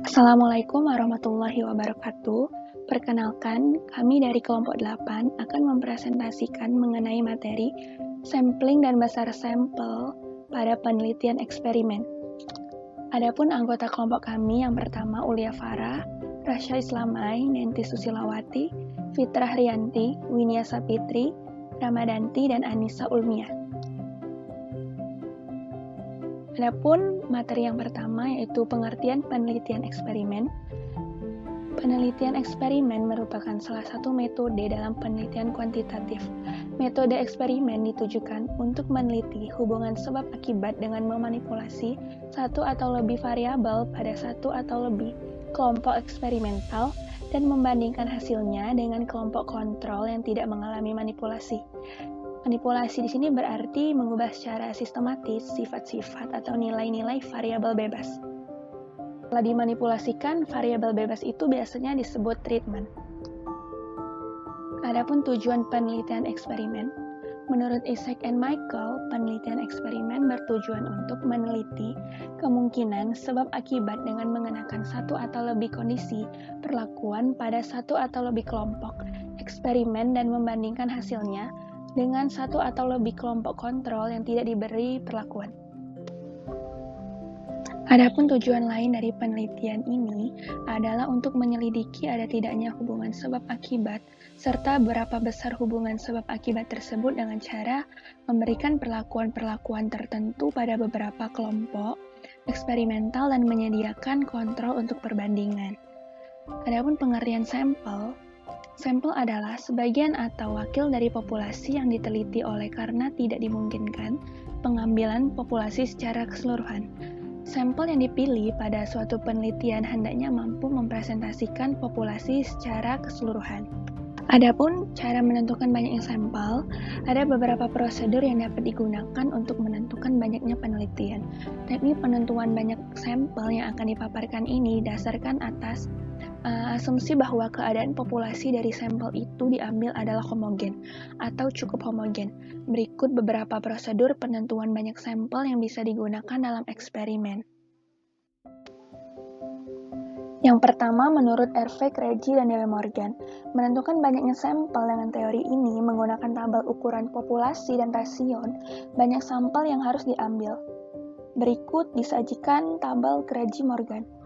Assalamualaikum warahmatullahi wabarakatuh. Perkenalkan, kami dari kelompok 8 akan mempresentasikan mengenai materi sampling dan besar sampel pada penelitian eksperimen. Adapun anggota kelompok kami yang pertama Ulia Farah, Rasya Islamai, Nenti Susilawati, Fitrah Rianti, Winia Sapitri, Ramadanti, dan Anissa Ulmiah. Adapun materi yang pertama yaitu pengertian penelitian eksperimen. Penelitian eksperimen merupakan salah satu metode dalam penelitian kuantitatif. Metode eksperimen ditujukan untuk meneliti hubungan sebab akibat dengan memanipulasi satu atau lebih variabel pada satu atau lebih kelompok eksperimental dan membandingkan hasilnya dengan kelompok kontrol yang tidak mengalami manipulasi. Manipulasi di sini berarti mengubah secara sistematis sifat-sifat atau nilai-nilai variabel bebas. Setelah dimanipulasikan, variabel bebas itu biasanya disebut treatment. Adapun tujuan penelitian eksperimen, menurut Isaac and Michael, penelitian eksperimen bertujuan untuk meneliti kemungkinan sebab akibat dengan mengenakan satu atau lebih kondisi perlakuan pada satu atau lebih kelompok eksperimen dan membandingkan hasilnya dengan satu atau lebih kelompok kontrol yang tidak diberi perlakuan. Adapun tujuan lain dari penelitian ini adalah untuk menyelidiki ada tidaknya hubungan sebab akibat serta berapa besar hubungan sebab akibat tersebut dengan cara memberikan perlakuan-perlakuan tertentu pada beberapa kelompok eksperimental dan menyediakan kontrol untuk perbandingan. Adapun pengertian sampel, sampel adalah sebagian atau wakil dari populasi yang diteliti oleh karena tidak dimungkinkan pengambilan populasi secara keseluruhan. Sampel yang dipilih pada suatu penelitian hendaknya mampu mempresentasikan populasi secara keseluruhan. Adapun cara menentukan banyaknya sampel, ada beberapa prosedur yang dapat digunakan untuk menentukan banyaknya penelitian. Teknik penentuan banyak sampel yang akan dipaparkan ini didasarkan atas asumsi bahwa keadaan populasi dari sampel itu diambil adalah homogen atau cukup homogen. Berikut beberapa prosedur penentuan banyak sampel yang bisa digunakan dalam eksperimen. Yang pertama, menurut Hervé Cragey dan De Morgan, menentukan banyaknya sampel dengan teori ini menggunakan tabel ukuran populasi dan rasio banyak sampel yang harus diambil. Berikut disajikan tabel Cragey-Morgan.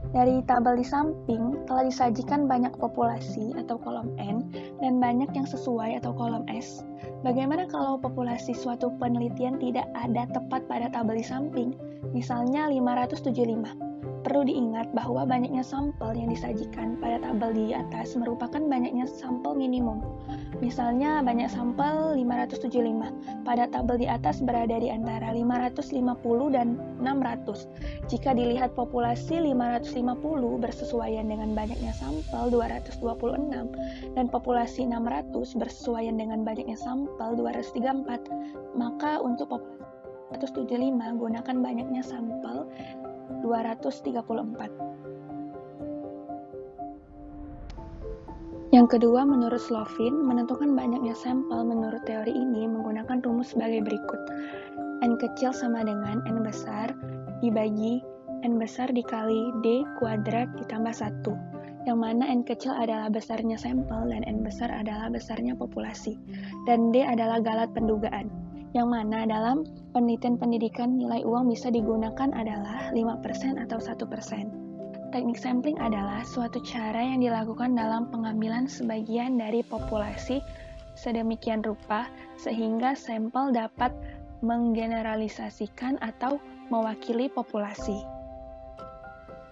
Dari tabel di samping telah disajikan banyak populasi atau kolom N dan banyak yang sesuai atau kolom S. Bagaimana kalau populasi suatu penelitian tidak ada tepat pada tabel di samping, misalnya 575? Perlu diingat bahwa banyaknya sampel yang disajikan pada tabel di atas merupakan banyaknya sampel minimum. Misalnya banyak sampel 575, pada tabel di atas berada di antara 550 dan 600. Jika dilihat populasi 550 bersesuaian dengan banyaknya sampel 226 dan populasi 600 bersesuaian dengan banyaknya sampel 234, maka untuk populasi 175 gunakan banyaknya sampel 234. Yang kedua, menurut Slovin, menentukan banyaknya sampel menurut teori ini menggunakan rumus sebagai berikut. N kecil sama dengan N besar dibagi N besar dikali D kuadrat ditambah 1, yang mana N kecil adalah besarnya sampel dan N besar adalah besarnya populasi, dan D adalah galat pendugaan, yang mana dalam penelitian pendidikan nilai uang bisa digunakan adalah 5% atau 1%. Teknik sampling adalah suatu cara yang dilakukan dalam pengambilan sebagian dari populasi sedemikian rupa sehingga sampel dapat menggeneralisasikan atau mewakili populasi.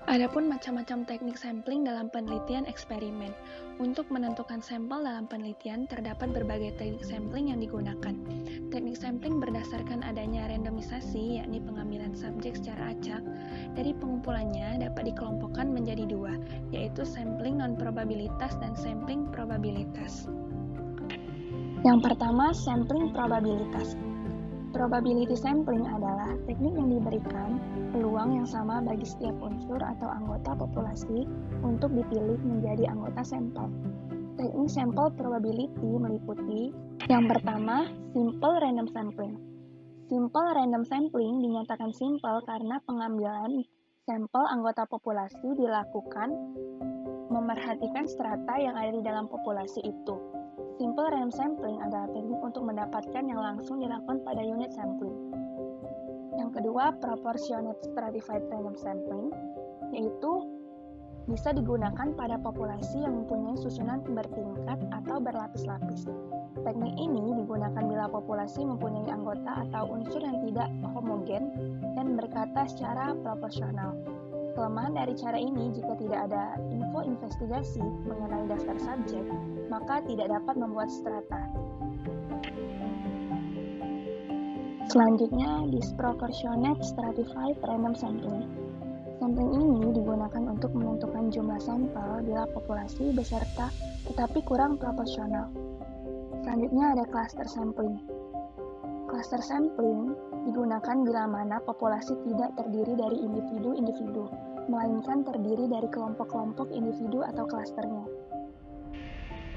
Adapun macam-macam teknik sampling dalam penelitian eksperimen. Untuk menentukan sampel dalam penelitian terdapat berbagai teknik sampling yang digunakan. Teknik sampling berdasarkan adanya randomisasi, yakni pengambilan subjek secara acak. Dari pengumpulannya dapat dikelompokkan menjadi dua, yaitu sampling non-probabilitas dan sampling probabilitas. Yang pertama, sampling probabilitas. Probability sampling adalah teknik yang diberikan peluang yang sama bagi setiap unsur atau anggota populasi untuk dipilih menjadi anggota sampel. Teknik sampel probability meliputi yang pertama, simple random sampling. Simple random sampling dinyatakan simple karena pengambilan Sampel anggota populasi dilakukan memerhatikan strata yang ada di dalam populasi itu. Simple random sampling adalah teknik untuk mendapatkan yang langsung dilakukan pada unit sampling. Yang kedua, proportionate stratified random sampling, yaitu bisa digunakan pada populasi yang mempunyai susunan bertingkat atau berlapis-lapis. Teknik ini digunakan bila populasi mempunyai anggota atau unsur yang tidak homogen dan berkata secara proporsional. Kelemahan dari cara ini, jika tidak ada info investigasi mengenai daftar subjek, maka tidak dapat membuat strata. Selanjutnya, disproportionate stratified random sampling. Sampling ini digunakan untuk menentukan jumlah sampel bila populasi beserta tetapi kurang proporsional. Selanjutnya ada cluster sampling. Cluster sampling digunakan bila mana populasi tidak terdiri dari individu-individu, melainkan terdiri dari kelompok-kelompok individu atau klasternya.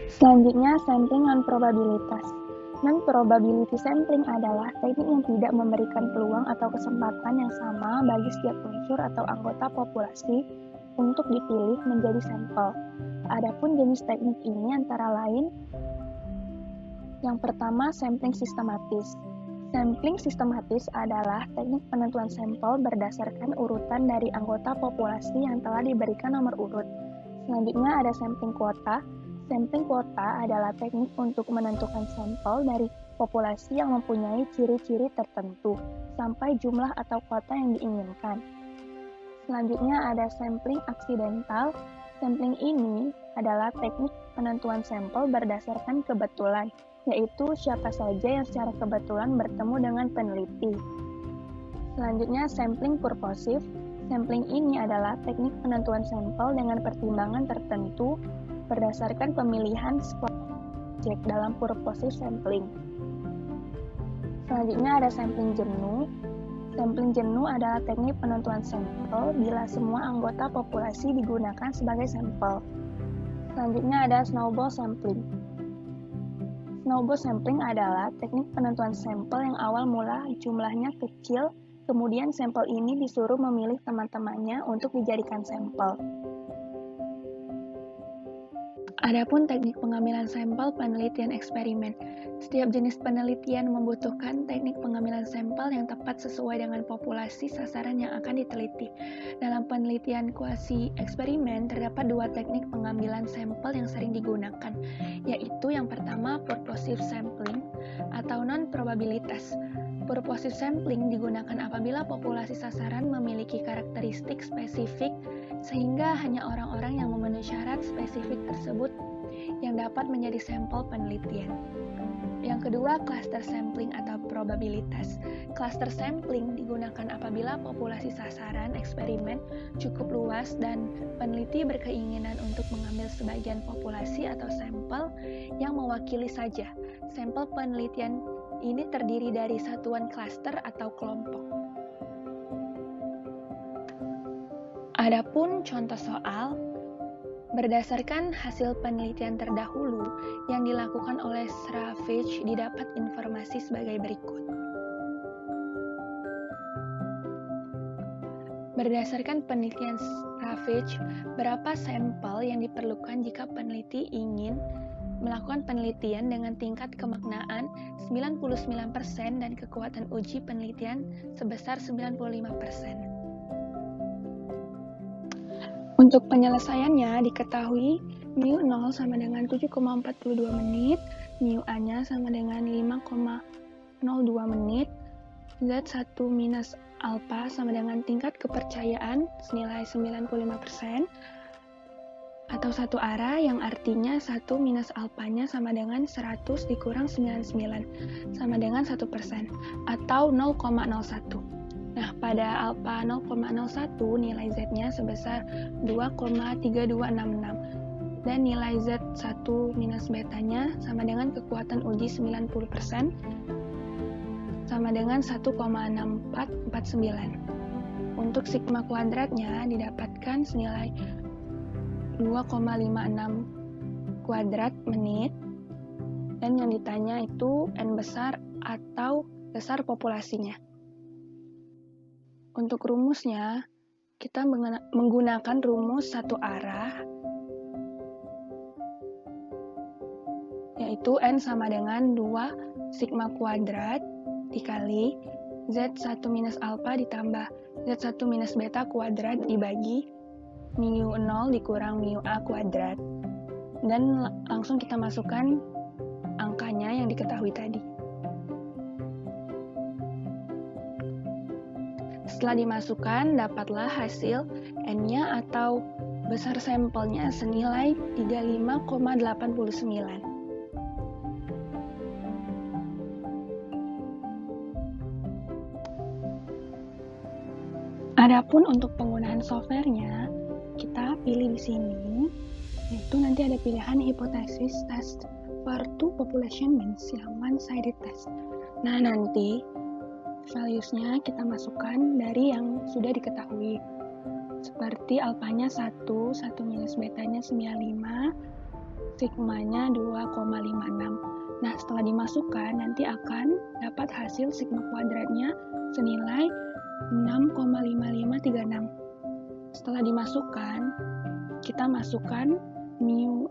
Selanjutnya, sampling non-probabilitas. Non-probability sampling adalah teknik yang tidak memberikan peluang atau kesempatan yang sama bagi setiap unsur atau anggota populasi untuk dipilih menjadi sampel. Adapun jenis teknik ini antara lain, yang pertama, sampling sistematis. Sampling sistematis adalah teknik penentuan sampel berdasarkan urutan dari anggota populasi yang telah diberikan nomor urut. Selanjutnya ada sampling kuota. Sampling kuota adalah teknik untuk menentukan sampel dari populasi yang mempunyai ciri-ciri tertentu sampai jumlah atau kuota yang diinginkan. Selanjutnya ada sampling aksidental. Sampling ini adalah teknik penentuan sampel berdasarkan kebetulan, yaitu siapa saja yang secara kebetulan bertemu dengan peneliti. Selanjutnya, sampling purposive. Sampling ini adalah teknik penentuan sampel dengan pertimbangan tertentu berdasarkan pemilihan subjek dalam purposive sampling. Selanjutnya ada sampling jenuh. Sampling jenuh adalah teknik penentuan sampel bila semua anggota populasi digunakan sebagai sampel. Selanjutnya ada snowball sampling. Snowball sampling adalah teknik penentuan sampel yang awal mula jumlahnya kecil, kemudian sampel ini disuruh memilih teman-temannya untuk dijadikan sampel. Adapun teknik pengambilan sampel penelitian eksperimen. Setiap jenis penelitian membutuhkan teknik pengambilan sampel yang tepat sesuai dengan populasi sasaran yang akan diteliti. Dalam penelitian kuasi eksperimen, terdapat dua teknik pengambilan sampel yang sering digunakan, yaitu yang pertama purposive sampling atau non-probabilitas. Purposive sampling digunakan apabila populasi sasaran memiliki karakteristik spesifik sehingga hanya orang-orang yang memenuhi syarat spesifik tersebut yang dapat menjadi sampel penelitian. Yang kedua, cluster sampling atau probabilitas. Cluster sampling digunakan apabila populasi sasaran eksperimen cukup luas dan peneliti berkeinginan untuk mengambil sebagian populasi atau sampel yang mewakili saja. Sampel penelitian ini terdiri dari satuan klaster atau kelompok. Adapun contoh soal, berdasarkan hasil penelitian terdahulu yang dilakukan oleh Savage didapat informasi sebagai berikut. Berdasarkan penelitian Savage, berapa sampel yang diperlukan jika peneliti ingin melakukan penelitian dengan tingkat kemaknaan 99% dan kekuatan uji penelitian sebesar 95%. Untuk penyelesaiannya diketahui mu 0 sama dengan 7,42 menit, mu A-nya sama dengan 5,02 menit, Z1 minus alpha sama dengan tingkat kepercayaan senilai 95%, atau satu arah yang artinya 1 minus alpanya sama dengan 100 dikurang 99 sama dengan 1%, atau 0,01. Nah, pada alpha 0,01 nilai Z-nya sebesar 2,3266 dan nilai Z1 minus betanya sama dengan kekuatan uji 90% sama dengan 1,6449. Untuk sigma kuadratnya didapatkan senilai 2,56 kuadrat menit dan yang ditanya itu N besar atau besar populasinya. Untuk rumusnya, kita menggunakan rumus satu arah, yaitu N sama dengan 2 sigma kuadrat dikali Z1 minus alfa ditambah Z1 minus beta kuadrat dibagi mu 0 dikurang mu A kuadrat. Dan langsung kita masukkan angkanya yang diketahui tadi. Setelah dimasukkan, dapatlah hasil N-nya atau besar sampelnya senilai 35,89. Adapun untuk penggunaan softwarenya, kita pilih di sini, yaitu nanti ada pilihan hypothesis test for two population means yang one-sided test. Nah, nanti values-nya kita masukkan dari yang sudah diketahui. Seperti alfanya 1 minus betanya 95, sigmanya 2,56. Nah, setelah dimasukkan, nanti akan dapat hasil sigma kuadratnya senilai 6,5536. Setelah dimasukkan, kita masukkan mu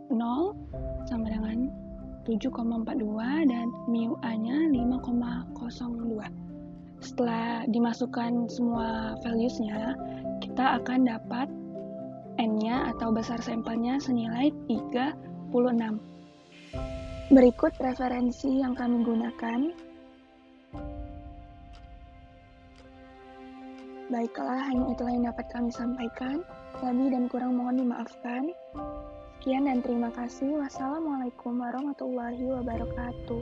0 sama dengan 7,42 dan mu A-nya 5,02. Setelah dimasukkan semua values-nya, kita akan dapat N-nya atau besar sampelnya senilai 36. Berikut referensi yang kami gunakan. Baiklah, hanya itulah yang dapat kami sampaikan. Lebih dan kurang mohon dimaafkan. Sekian dan terima kasih. Wassalamualaikum warahmatullahi wabarakatuh.